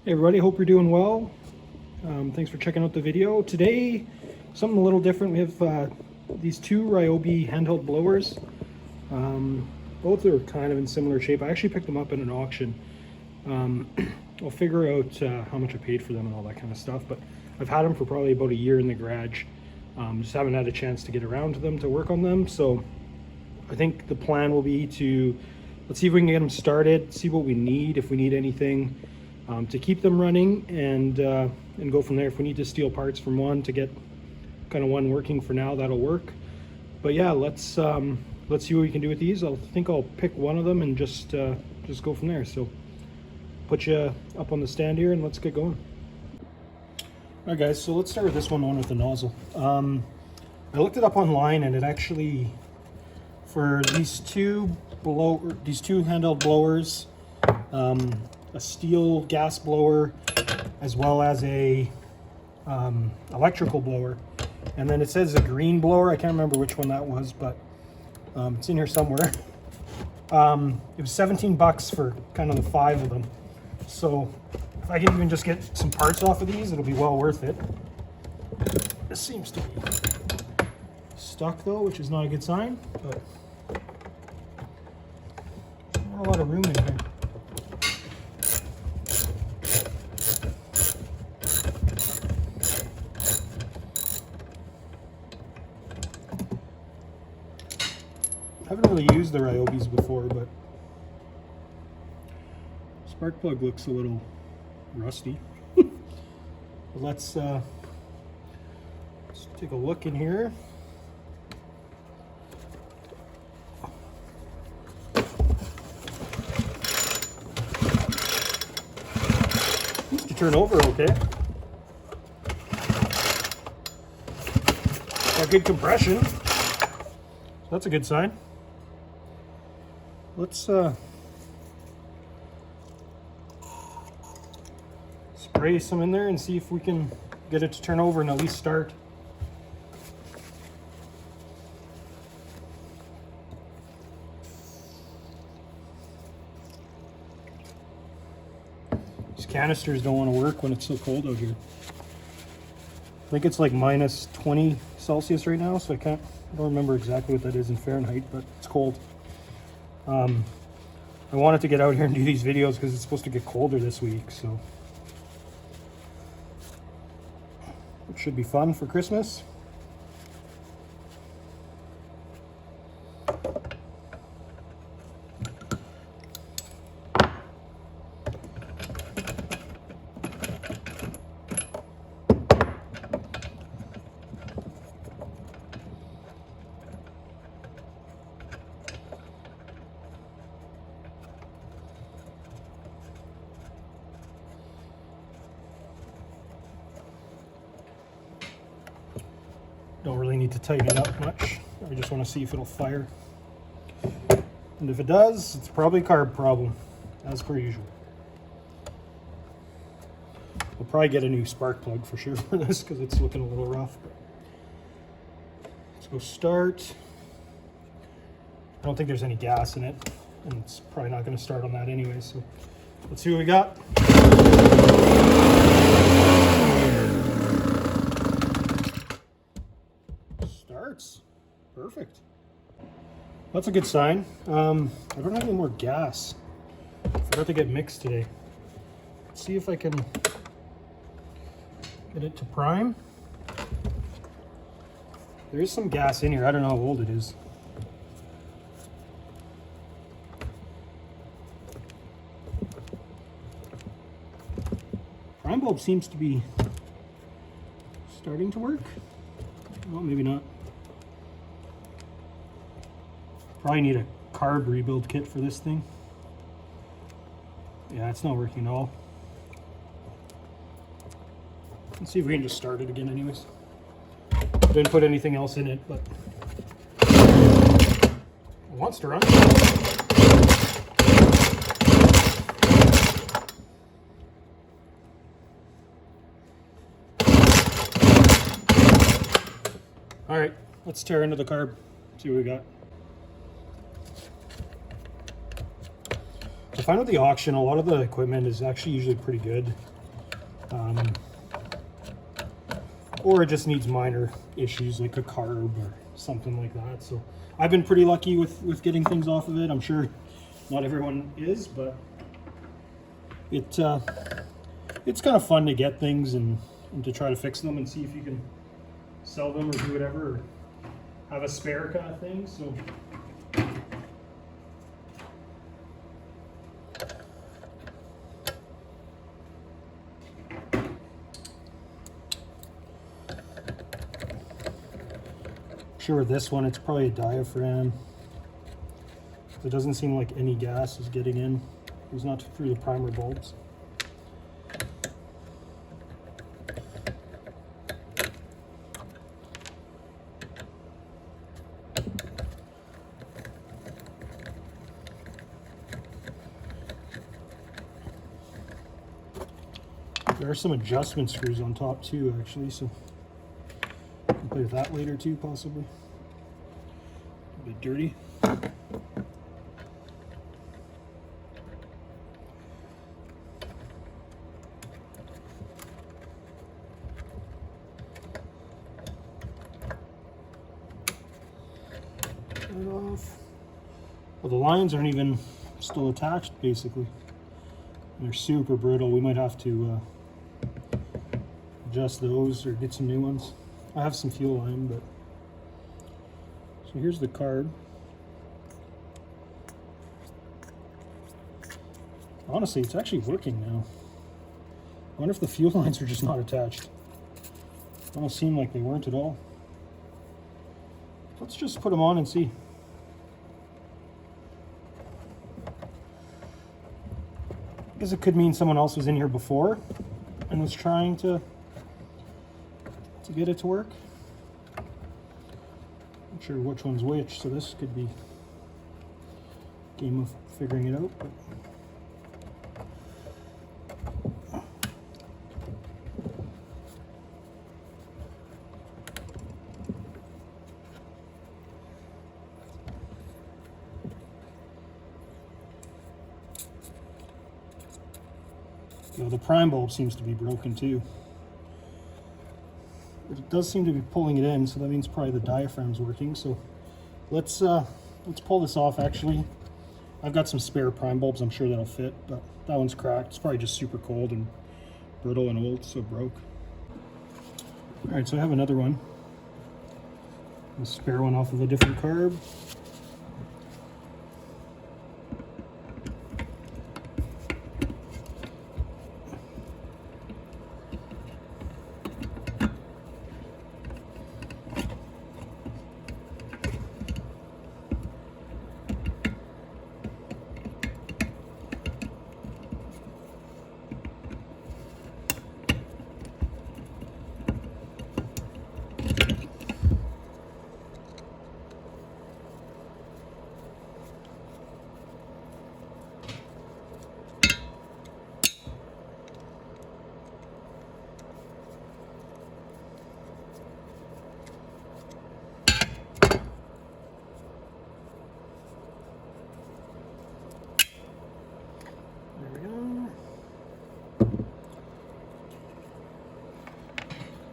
Hey everybody, hope you're doing well. Thanks for checking out the video. Today, something a little different. We have these two Ryobi handheld blowers. Both are kind of in similar shape. I actually picked them up at an auction. I'll figure out how much I paid for them and all that kind of stuff, but I've had them for probably about a year in the garage. Just haven't had a chance to get around to them to work on them. So I think the plan will be to, let's see if we can get them started, see what we need, if we need anything to keep them running, and go from there. If we need to steal parts from one to get kind of one working for now, that'll work. But yeah, let's see what we can do with these. I think I'll pick one of them and just go from there. So put you up on the stand here and let's get going. All right guys, so let's start with this one with the nozzle. I looked it up online, and it actually, for these two handheld blowers, a steel gas blower, as well as a electrical blower, and then it says a green blower. I can't remember which one that was, but it's in here somewhere. It was 17 bucks for kind of the 5 of them. So if I can even just get some parts off of these, it'll be well worth it. This seems to be stuck though, which is not a good sign, but not a lot of room in here. I haven't really used the Ryobis before, but spark plug looks a little rusty. Let's take a look in here. Seems to turn over okay. Got good compression. That's a good sign. Let's spray some in there and see if we can get it to turn over and at least start. These canisters don't want to work when it's so cold out here. I think it's like minus 20 Celsius right now, so I don't remember exactly what that is in Fahrenheit, but it's cold. I wanted to get out here and do these videos because it's supposed to get colder this week, so it should be fun for Christmas. Don't really need to tighten it up much. I just want to see if it'll fire. And if it does, it's probably a carb problem, as per usual. We'll probably get a new spark plug for sure for this because it's looking a little rough. Let's go start. I don't think there's any gas in it, and it's probably not going to start on that anyway, so let's see what we got. Perfect. That's a good sign. I don't have any more gas. I forgot to get mixed today. Let's see if I can get it to prime. There is some gas in here. I don't know how old it is. Prime bulb seems to be starting to work. Well, maybe not. Probably need a carb rebuild kit for this thing. Yeah, it's not working at all. Let's see if we can just start it again anyways. Didn't put anything else in it, but it wants to run. All right, let's tear into the carb, see what we got. find with the auction, a lot of the equipment is actually usually pretty good. Or it just needs minor issues like a carb or something like that. So I've been pretty lucky with getting things off of it. I'm sure not everyone is, but it's kind of fun to get things and to try to fix them and see if you can sell them or do whatever, or have a spare kind of thing. So sure with this one it's probably a diaphragm. It doesn't seem like any gas is getting in. It's not through the primer bulbs. There are some adjustment screws on top too, actually, so I can play with that later too, possibly. A bit dirty. Turn it off. Well, the lines aren't even still attached, basically. They're super brittle. We might have to adjust those or get some new ones. I have some fuel line, but so here's the carb. Honestly, it's actually working now. I wonder if the fuel lines are just not attached. They don't seem like they weren't at all. Let's just put them on and see. Because it could mean someone else was in here before and was trying to get it to work. Not sure which one's which, so this could be a game of figuring it out. But the prime bulb seems to be broken too. But it does seem to be pulling it in, so that means probably the diaphragm's working. So let's pull this off. Actually, I've got some spare prime bulbs. I'm sure that'll fit, but that one's cracked. It's probably just super cold and brittle and old, so it broke. All right, so I have another one. A spare one off of a different carb.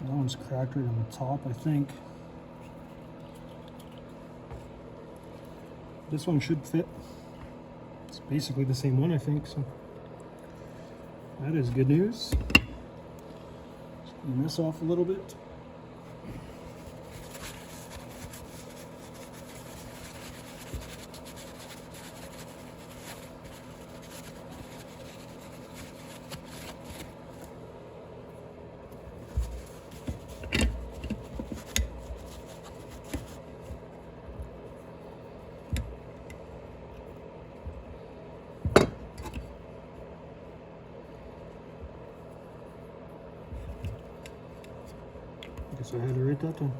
That one's cracked right on the top, I think. This one should fit. It's basically the same one, I think, so that is good news. Just clean this off a little bit. I guess I had to write that down.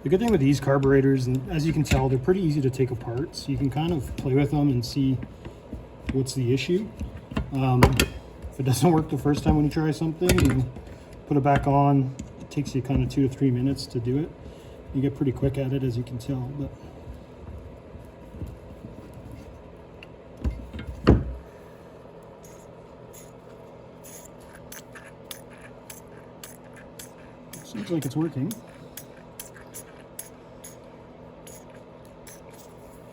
The good thing with these carburetors, and as you can tell, they're pretty easy to take apart, so you can kind of play with them and see what's the issue. If it doesn't work the first time when you try something, you put it back on. It takes you kind of 2 to 3 minutes to do it. You get pretty quick at it, as you can tell. But seems like it's working.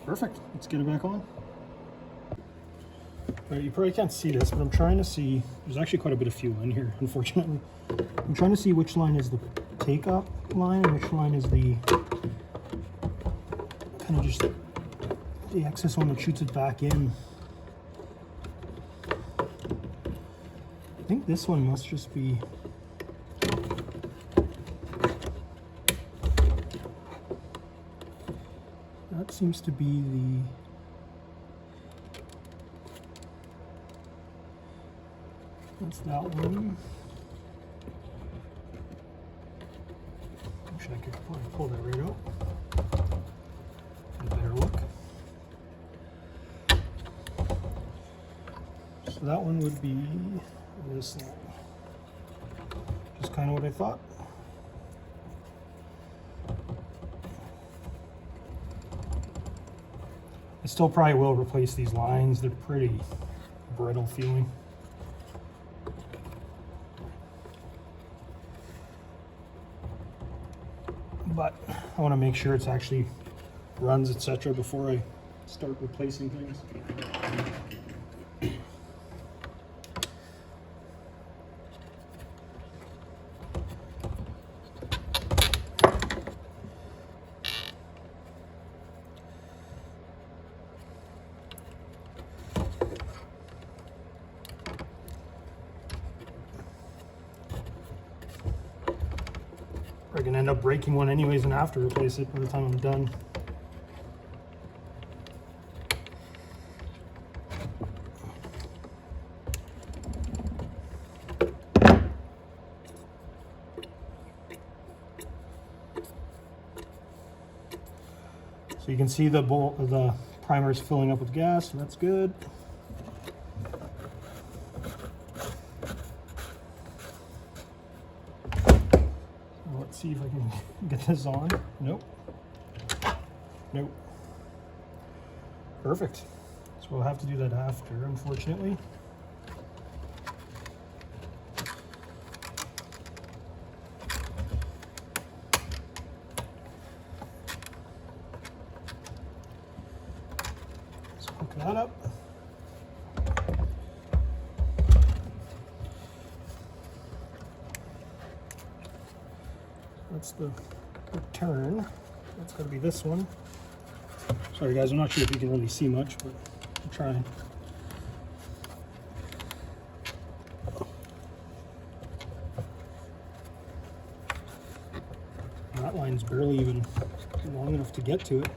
Perfect. Let's get it back on. Right, you probably can't see this, but I'm trying to see. There's actually quite a bit of fuel in here, unfortunately. I'm trying to see which line is the take-up line and which line is the kind of just the excess one that shoots it back in. I think this one must just be. That seems to be the. That's that one. Wish I could pull that right out. Get a better look. So that one would be this line. Just kind of what I thought. I still probably will replace these lines. They're pretty brittle feeling. But I want to make sure it's actually runs, etc. before I start replacing things. I'm gonna end up breaking one anyways and have to replace it by the time I'm done. So you can see the primer is filling up with gas, so that's good. See if I can get this on. Nope. Nope. Perfect. So we'll have to do that after, unfortunately. Let's hook that up. That's the return. That's got to be this one. Sorry guys, I'm not sure if you can really see much, but I'm trying. That line's barely even long enough to get to it.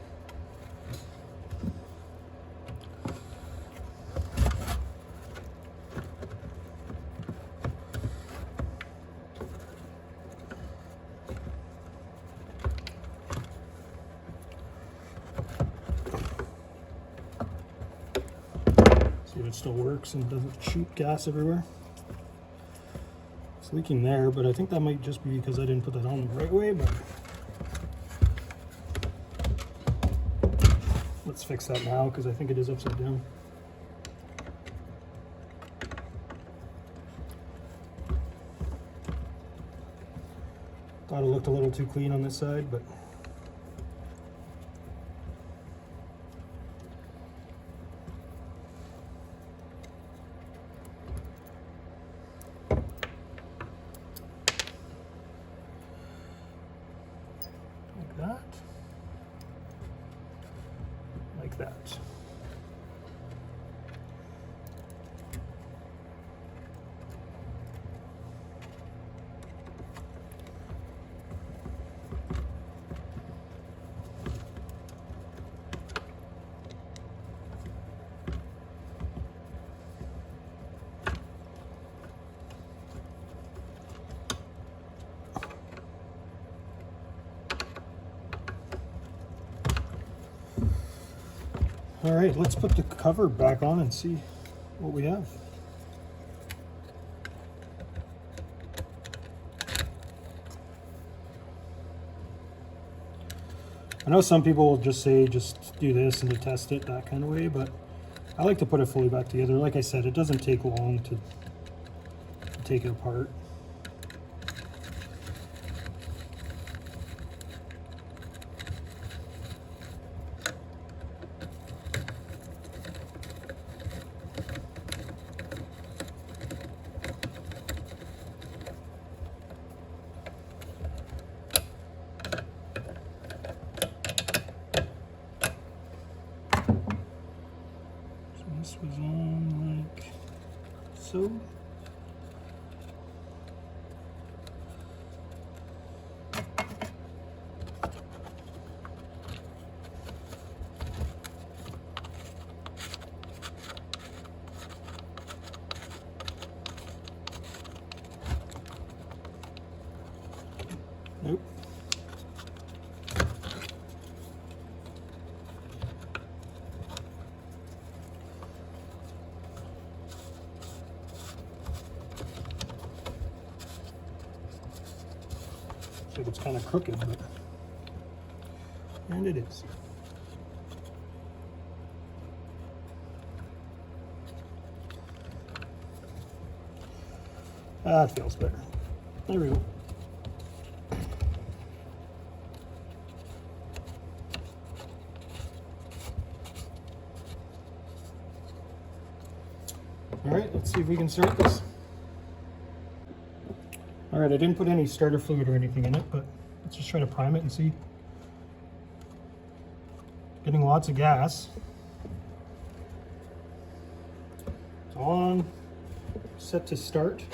See if it still works and doesn't shoot gas everywhere. It's leaking there, but I think that might just be because I didn't put that on the right way, but let's fix that now because I think it is upside down. Thought it looked a little too clean on this side, but like that. All right, let's put the cover back on and see what we have. I know some people will just say just do this and to test it that kind of way, but I like to put it fully back together. Like I said, it doesn't take long to take it apart. This was on like so. Nope. Looks like it's kind of crooked, but and it is. That feels better. There we go. All right, let's see if we can start this. All right, I didn't put any starter fluid or anything in it, but let's just try to prime it and see. Getting lots of gas. It's on, set to start.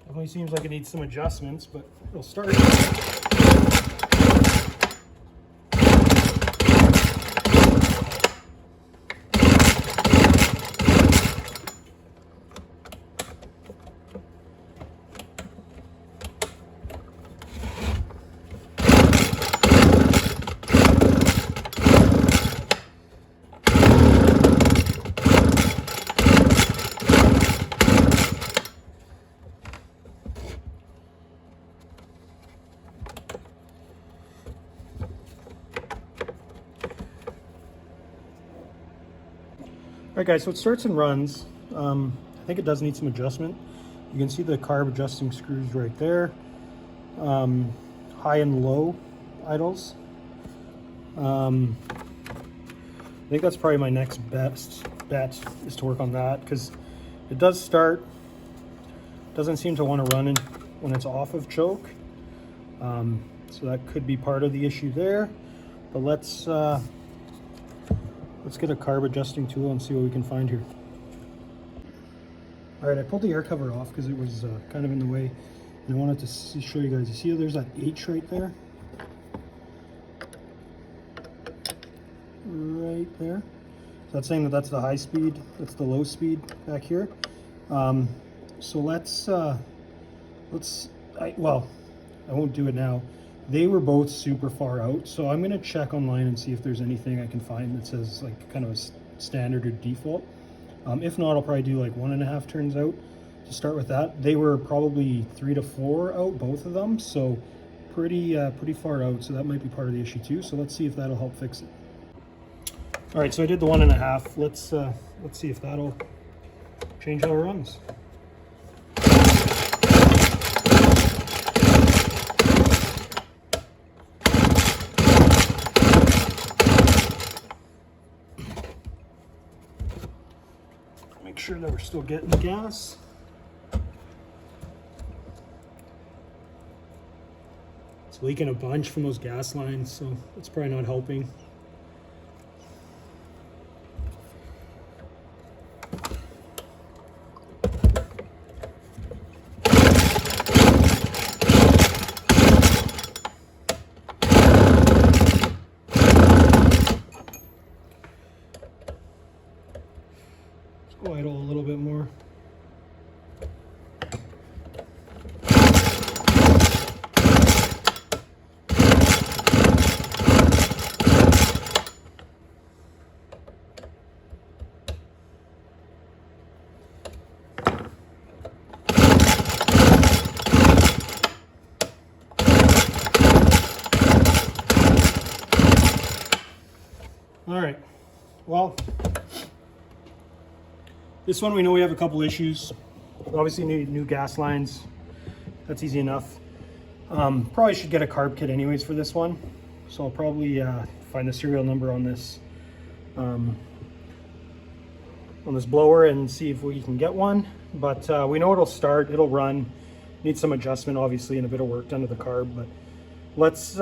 Definitely seems like it needs some adjustments, but it'll start. Alright guys, so it starts and runs. I think it does need some adjustment. You can see the carb adjusting screws right there. High and low idles. I think that's probably my next best bet is to work on that, because it does start, doesn't seem to want to run in when it's off of choke. So that could be part of the issue there. But let's get a carb adjusting tool and see what we can find here. All right, I pulled the air cover off because it was kind of in the way, and I wanted to show you guys. You see there's that H right there? Right there. So that's saying that that's the high speed, that's the low speed back here. So I won't do it now. They were both super far out, so I'm gonna check online and see if there's anything I can find that says like kind of a standard or default. If not, I'll probably do like 1.5 turns out to start with that. They were probably 3 to 4 out, both of them, so pretty far out, so that might be part of the issue too. So let's see if that'll help fix it. All right, so I did the 1.5. Let's see if that'll change how it runs. Make sure that we're still getting the gas. It's leaking a bunch from those gas lines, so it's probably not helping. well, this one we know we have a couple issues. Obviously need new gas lines. That's easy enough. Probably should get a carb kit anyways for this one. So I'll probably find the serial number on this blower and see if we can get one. But we know it'll start, it'll run. Needs some adjustment obviously and a bit of work done to the carb, but let's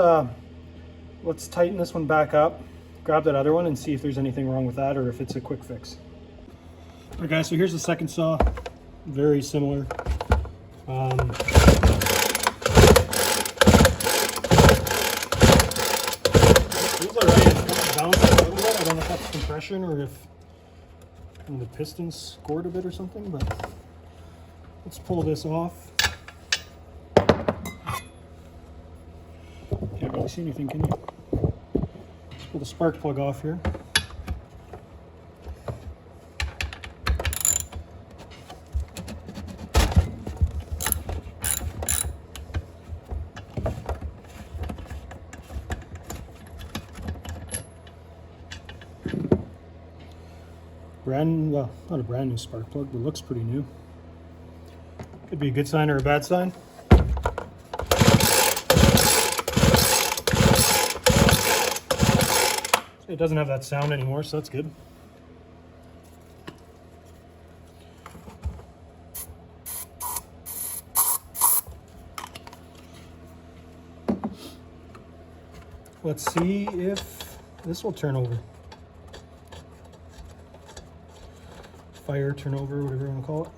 tighten this one back up, grab that other one and see if there's anything wrong with that or if it's a quick fix. All right guys, so here's the second saw. Very similar. Feels alright, it's kind of bouncing a little bit. I don't know if that's compression or if the pistons scored a bit or something, but let's pull this off. Can't really see anything, can you? Let's pull the spark plug off here. Well, not a brand new spark plug, but looks pretty new. Could be a good sign or a bad sign. It doesn't have that sound anymore, so that's good. Let's see if this will turn over. Fire turnover, whatever you want to call it.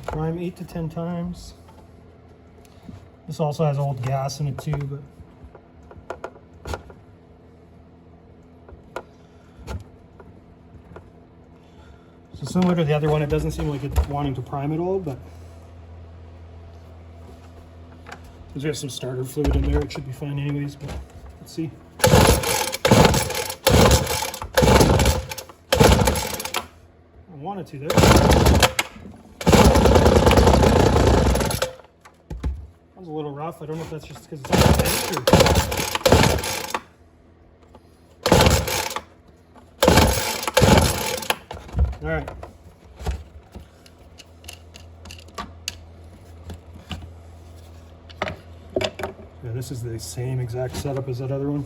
Prime 8 to 10 times. This also has old gas in it too, but so similar to the other one, it doesn't seem like it's wanting to prime at all, but because we have some starter fluid in there, it should be fine anyways, but let's see. I wanted to there. Sounds a little rough. I don't know if that's just because it's on the tank or... All right. Yeah, this is the same exact setup as that other one.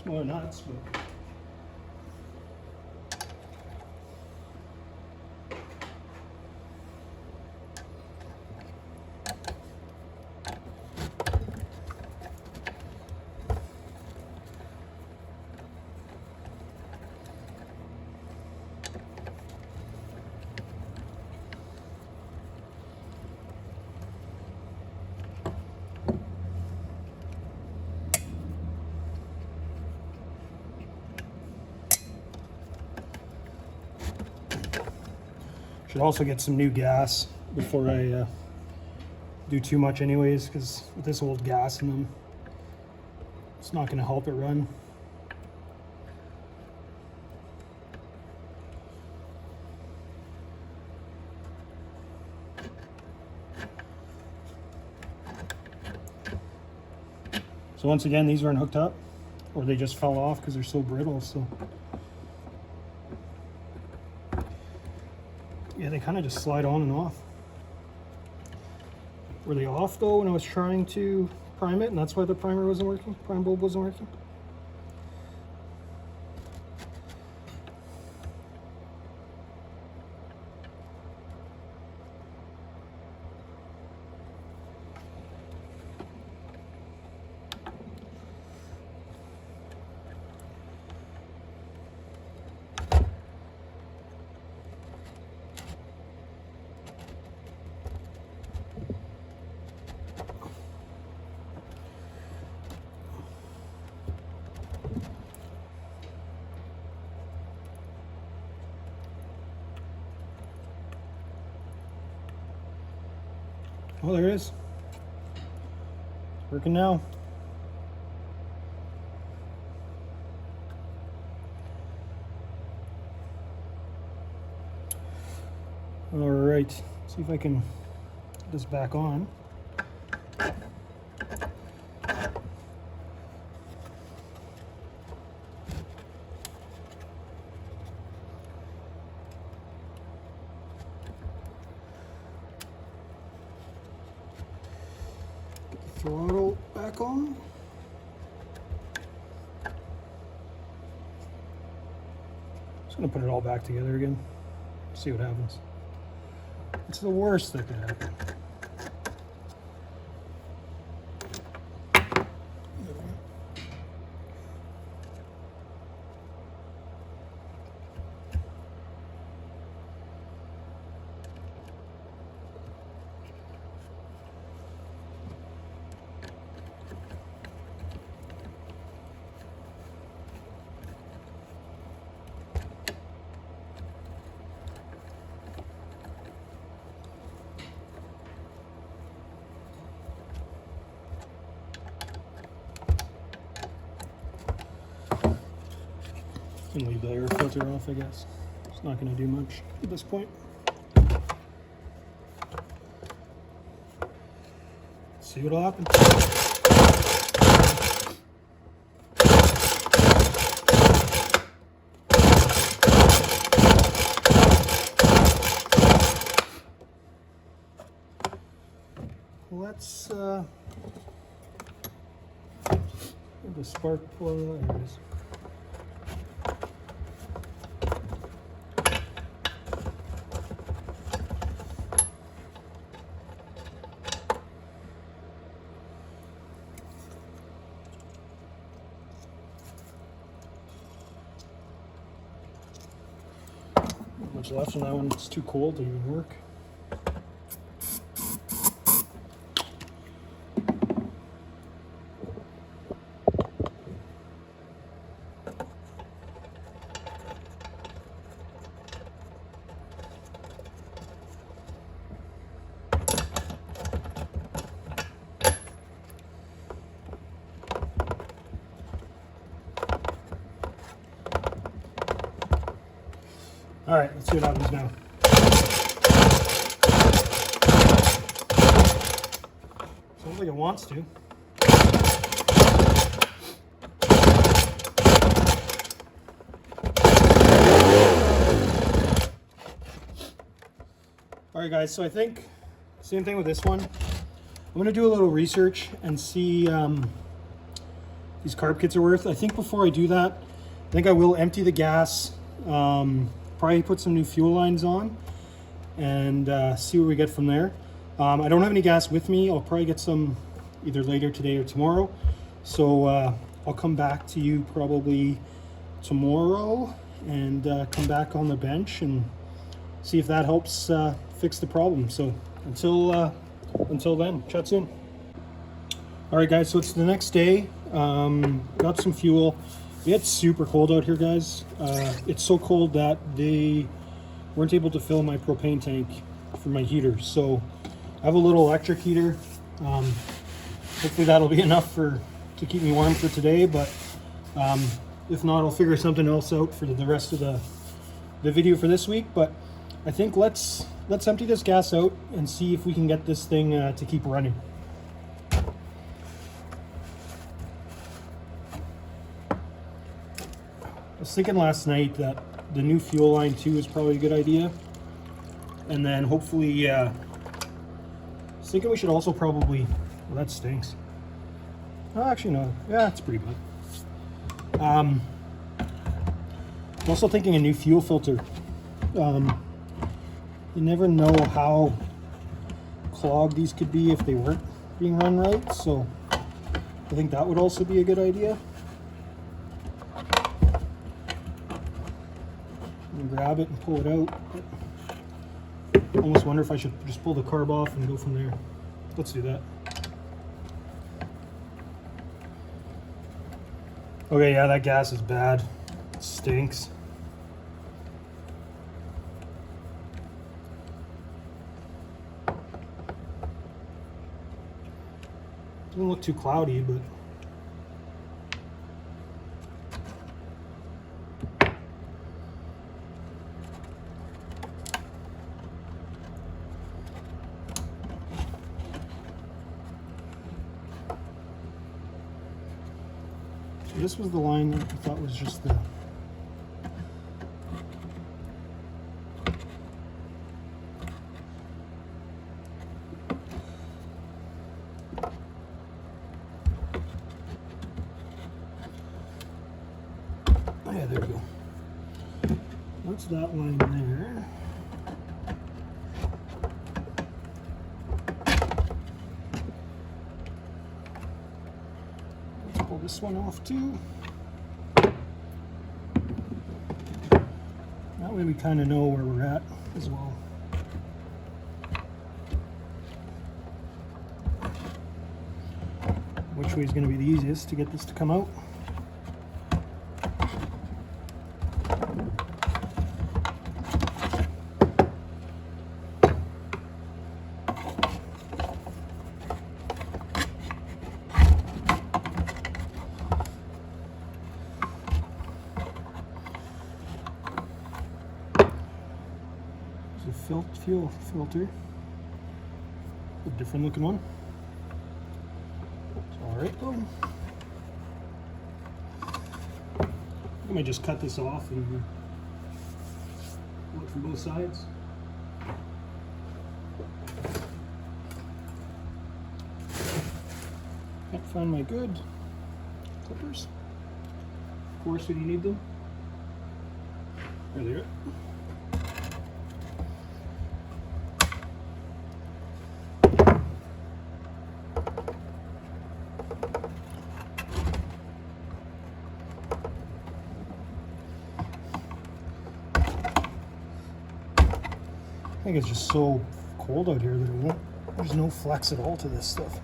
Smaller nuts, but... Should also get some new gas before I do too much anyways, because with this old gas in them, it's not going to help it run. So once again, these aren't hooked up, or they just fell off because they're so brittle. So yeah, they kind of just slide on and off. Were they off though when I was trying to prime it, and that's why the primer wasn't working? Prime bulb wasn't working? Oh, there it is. It's working now. All right, see if I can get this back on. Throttle back on. Just gonna put it all back together again. See what happens. It's the worst that could happen. Can leave the air filter off, I guess. It's not going to do much at this point. Let's see what'll happen. Let's get the spark plug. There it is. Not much left on that one. It's too cold to even work. All right, let's see what happens now. Sounds like it wants to. All right, guys, so I think same thing with this one. I'm gonna do a little research and see these carb kits are worth. I think before I do that, I think I will empty the gas, probably put some new fuel lines on, and see what we get from there. I don't have any gas with me. I'll probably get some either later today or tomorrow. So I'll come back to you probably tomorrow and come back on the bench and see if that helps fix the problem. So until then, chat soon. All right, guys, so it's the next day. Got some fuel. It's super cold out here, guys. It's so cold that they weren't able to fill my propane tank for my heater. So I have a little electric heater. Hopefully that'll be enough to keep me warm for today, but if not, I'll figure something else out for the rest of the video for this week. But I think let's empty this gas out and see if we can get this thing to keep running. I was thinking last night that the new fuel line too is probably a good idea, and then hopefully I was thinking we should also probably, well, that stinks. Oh, actually no, yeah, it's pretty bad. I'm also thinking a new fuel filter. You never know how clogged these could be if they weren't being run right, so I think that would also be a good idea. Grab it and pull it out. I almost wonder if I should just pull the carb off and go from there. Let's do that. Okay, yeah, that gas is bad. It stinks. Doesn't look too cloudy, but this was the line that I thought was just the yeah, there we go. That's that line there. Let's pull this one off too. That way we kind of know where we're at as well. Which way is going to be the easiest to get this to come out. Fuel filter, a different looking one. It's all right though. I might just cut this off and look from both sides. Can't find my good clippers. Of course, when you need them. There they are. I think it's just so cold out here that there's no flex at all to this stuff.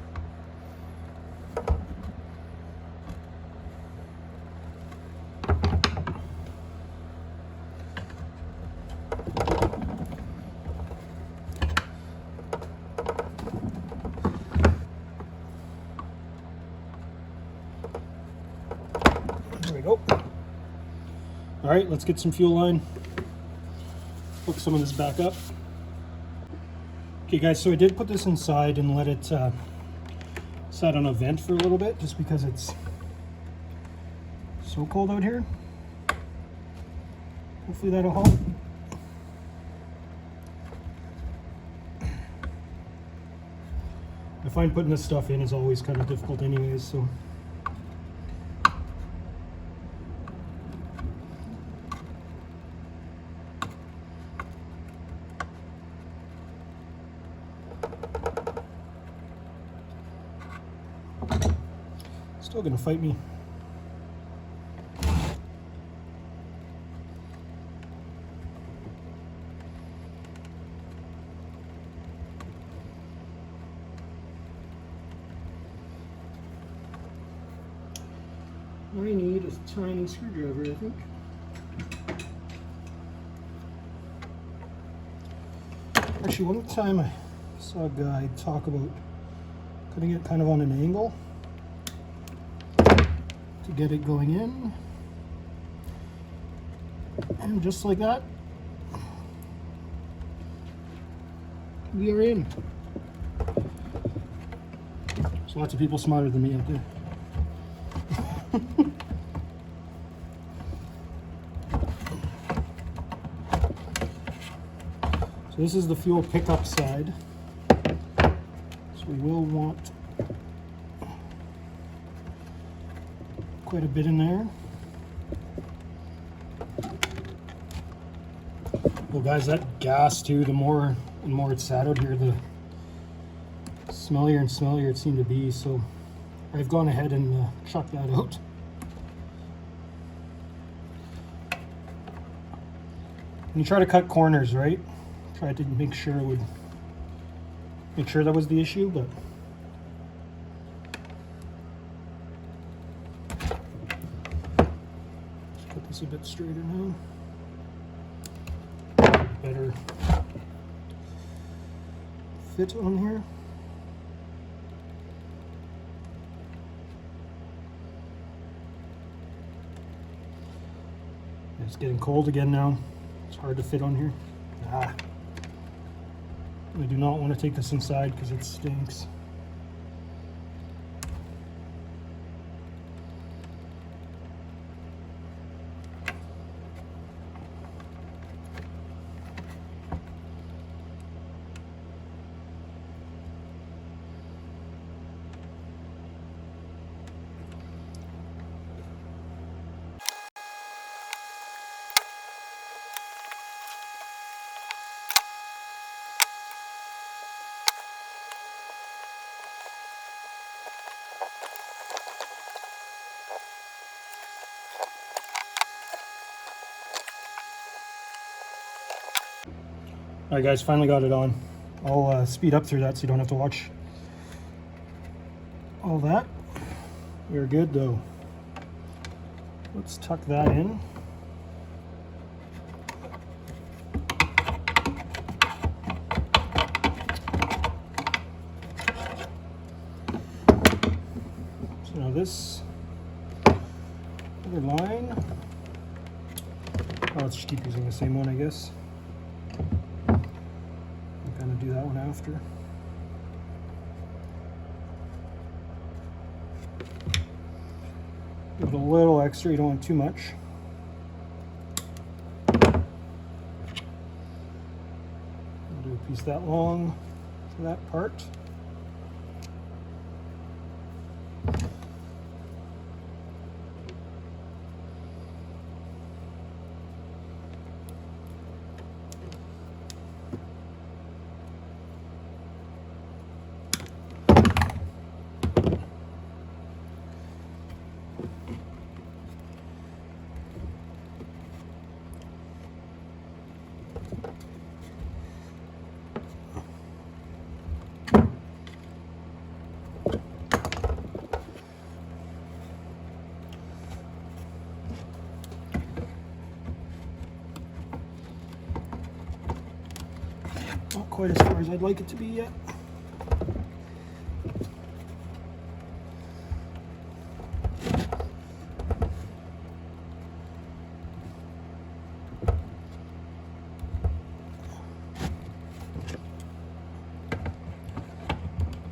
There we go. All right, let's get some fuel line. Hook some of this back up. Okay guys, so I did put this inside and let it sit on a vent for a little bit just because it's so cold out here. Hopefully that'll help. I find putting this stuff in is always kind of difficult anyways, so. Still gonna fight me. I need a tiny screwdriver, I think. Actually, one time I saw a guy talk about putting it kind of on an angle to get it going in, and just like that, we are in. There's lots of people smarter than me out there. So this is the fuel pickup side, so we will want quite a bit in there. Well guys, that gas too, the more and more it's sat out here, the smellier and smellier it seemed to be, so I've gone ahead and chucked that out. And you try to cut corners, right? Try to make sure that was the issue, but a bit straighter now. Better fit on here. It's getting cold again now. It's hard to fit on here. I do not want to take this inside because it stinks. Alright guys, finally got it on. I'll speed up through that so you don't have to watch all that. We're good though. Let's tuck that in. So now this other line, let's just keep using the same one, I guess. I'm gonna do that one after. Give it a little extra, you don't want too much. I'll do a piece that long for that part. Not quite as far as I'd like it to be yet.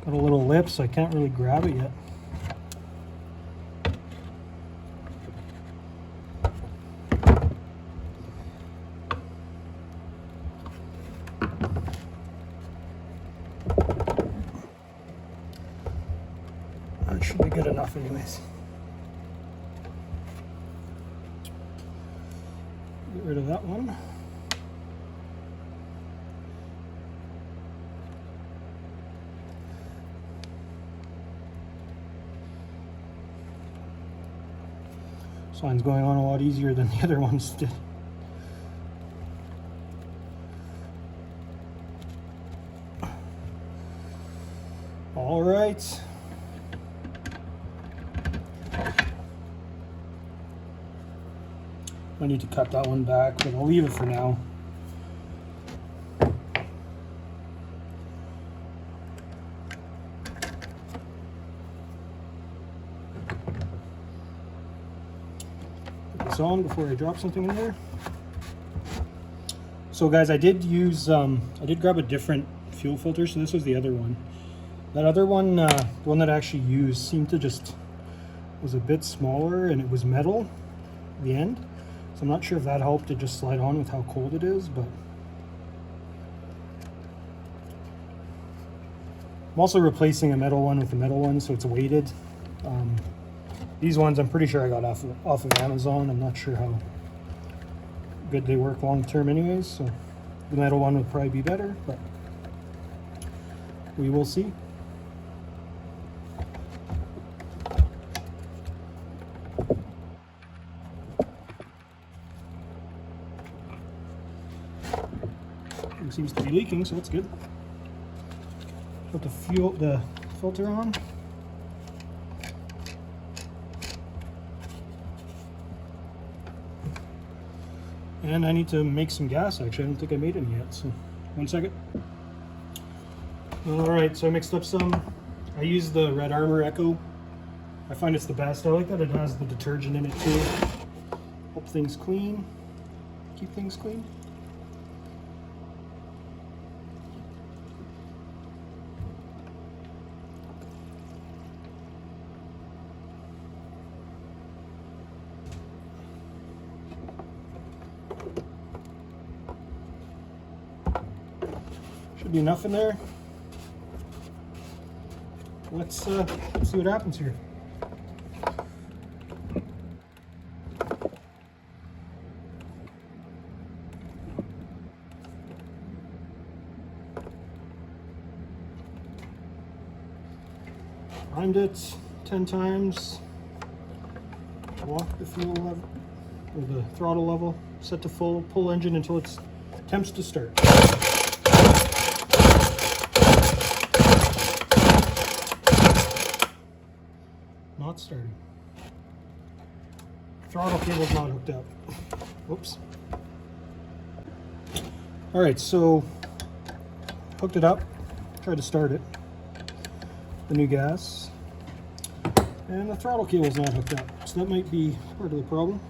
Got a little lip, so I can't really grab it yet. That should be good enough anyways. Get rid of that one. This line's going on a lot easier than the other ones did. All right. I need to cut that one back, but I'll leave it for now. Put this on before I drop something in there. So guys, I did use, I did grab a different fuel filter, so this was the other one. That other one, the one that I actually used, seemed to just, was a bit smaller and it was metal at the end. So I'm not sure if that helped it just slide on with how cold it is, but I'm also replacing a metal one with a metal one, so it's weighted. These ones I'm pretty sure I got off of Amazon. I'm not sure how good they work long term anyways, so the metal one would probably be better, but we will see. It seems to be leaking, so that's good. Put the filter on. And I need to make some gas, actually. I don't think I made any yet, so 1 second. Alright, so I mixed up some. I used the Red Armor Echo. I find it's the best. I like that it has the detergent in it too. Help things clean. Keep things clean. Should be enough in there. Let's see what happens here. Primed it 10 times. Lock the fuel level, or the throttle level, set to full, pull engine until it attempts to start. not starting. Throttle cable's not hooked up. Whoops. Alright, so hooked it up, tried to start it. The new gas. And the throttle cable's not hooked up. So that might be part of the problem.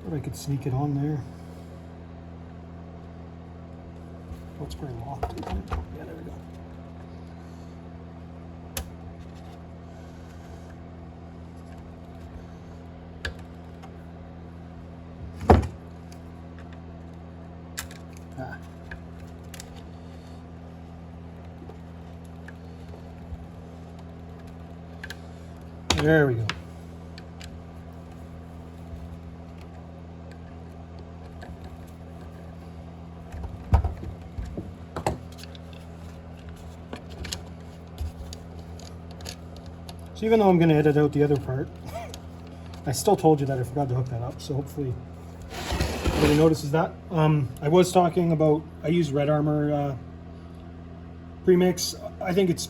Thought I could sneak it on there. Oh, it's probably locked. Yeah, there we go. Ah. There we go. So even though I'm going to edit out the other part, I still told you that I forgot to hook that up, so hopefully nobody notices that. I was talking about, I use Red Armor premix. I think it's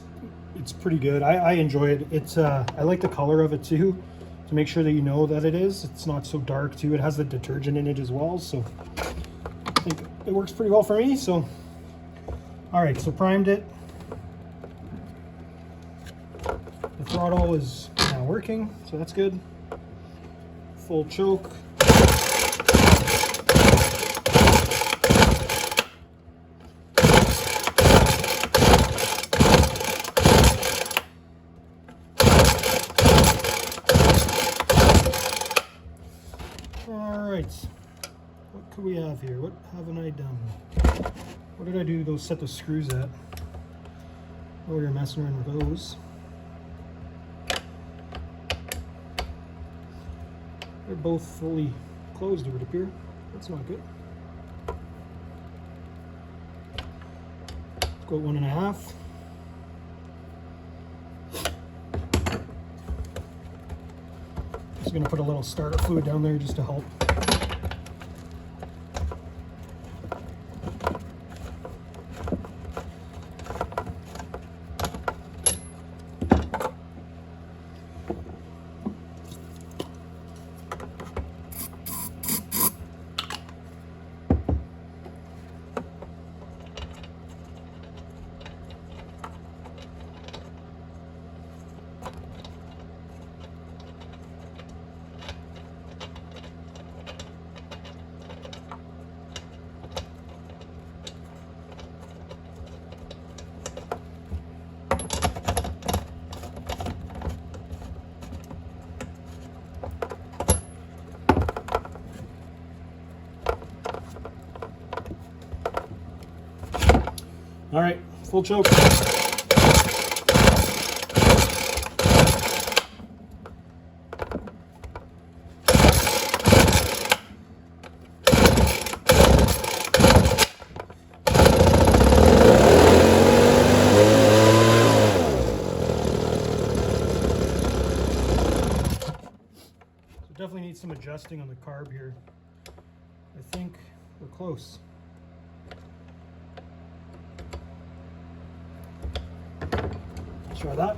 pretty good. I enjoy it. It's I like the color of it too, to make sure that you know that it is. It's not so dark too. It has the detergent in it as well, so I think it works pretty well for me. So, all right, so primed it. The throttle is now working, so that's good. Full choke. Alright, what could we have here? What haven't I done? What did I do to set those screws at? Oh, you're messing around with those. They're both fully closed, it would appear. That's not good. Let's go 1.5. Just going to put a little starter fluid down there just to help. All right, full choke. Definitely need some adjusting on the carb here. I think we're close. Try that.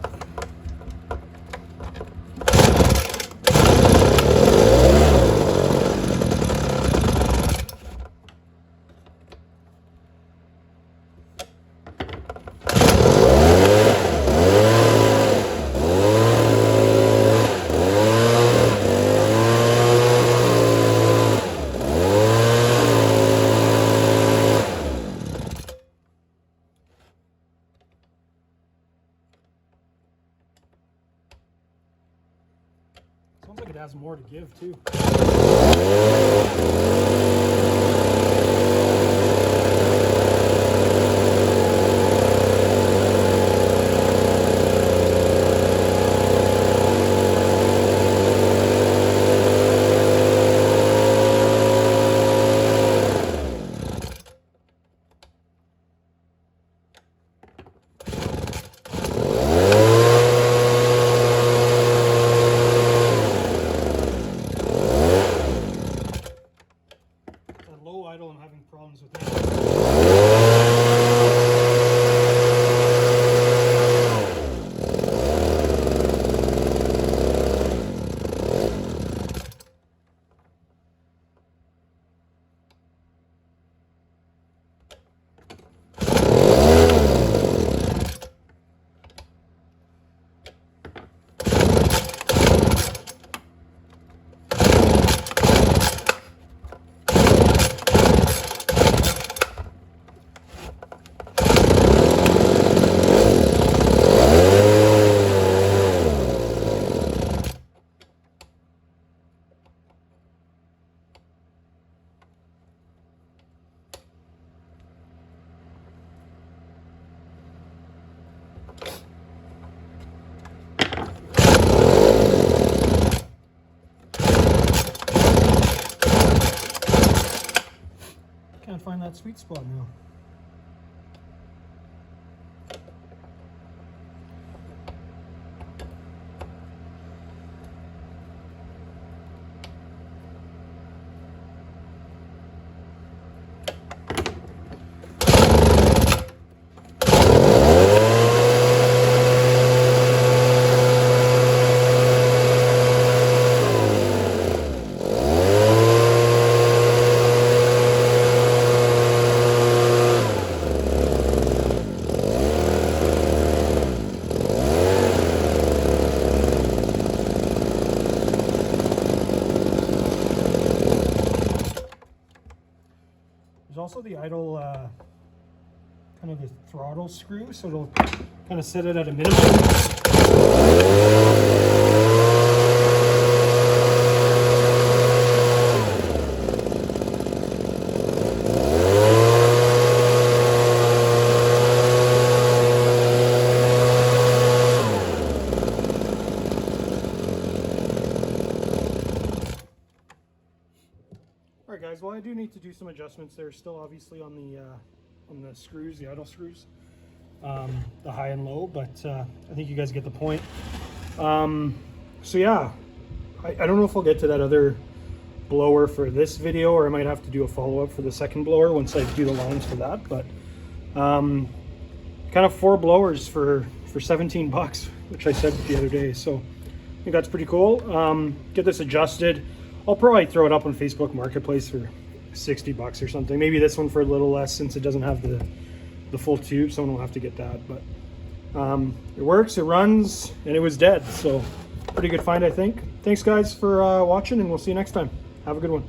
Sounds like it has more to give too. that sweet spot now. There's also the idle, kind of the throttle screw, so it'll kind of set it at a minimum. Alright guys, well I do need to do some adjustments there still, obviously on the screws, the idle screws, the high and low, but I think you guys get the point. So yeah, I don't know if I'll get to that other blower for this video, or I might have to do a follow-up for the second blower once I do the lines for that, but kind of 4 blowers for 17 bucks, which I said the other day, so I think that's pretty cool. Get this adjusted. I'll probably throw it up on Facebook Marketplace for 60 bucks or something. Maybe this one for a little less since it doesn't have the full tube. Someone will have to get that, but it works, it runs, and it was dead. So pretty good find, I think. Thanks guys for watching, and we'll see you next time. Have a good one.